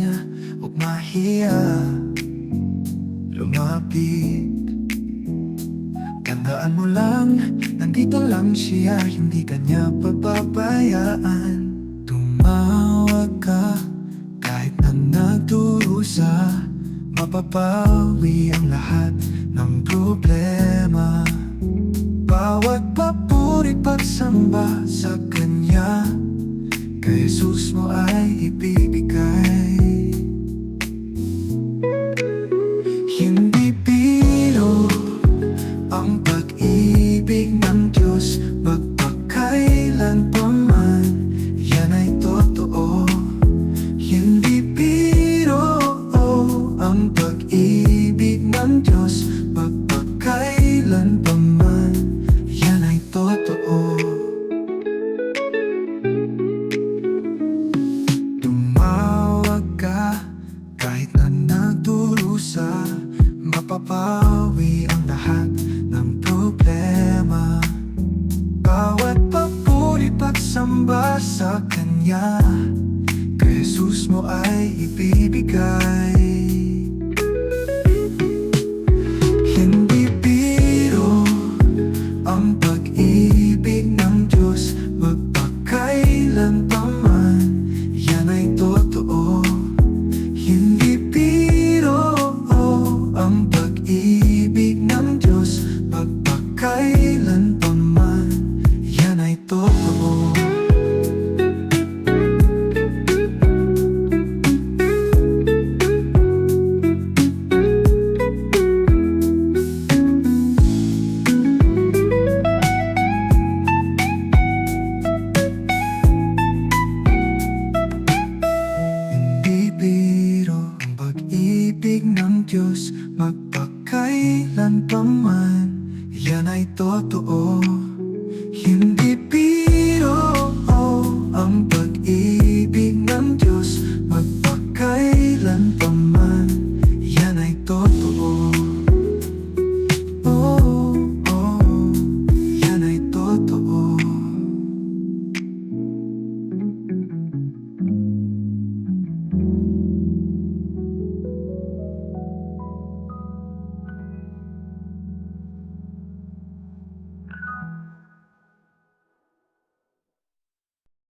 kanya, huwag mahiya lumapit. Tandaan mo lang, nandito lang siya, hindi kanya pababayaan. Tumawag ka, kahit na nagdurusa, mapapawi ang lahat ng problema. Bawat papuri pagsamba sa Kanya, kay Jesus mo ay ibibigay. Hindi biro ang pag-ibig ng Diyos, magpakailan pa man, yan ay totoo. Hindi biro ang pag-ibig ng Diyos, magpakailan pa man, yan ay totoo. Tumawag ka, kahit na nagdurusa, mapapawi ang lahat ng problema. Bawat papuri pagsamba sa Kanya, kay Jesus mo ay ibibigay.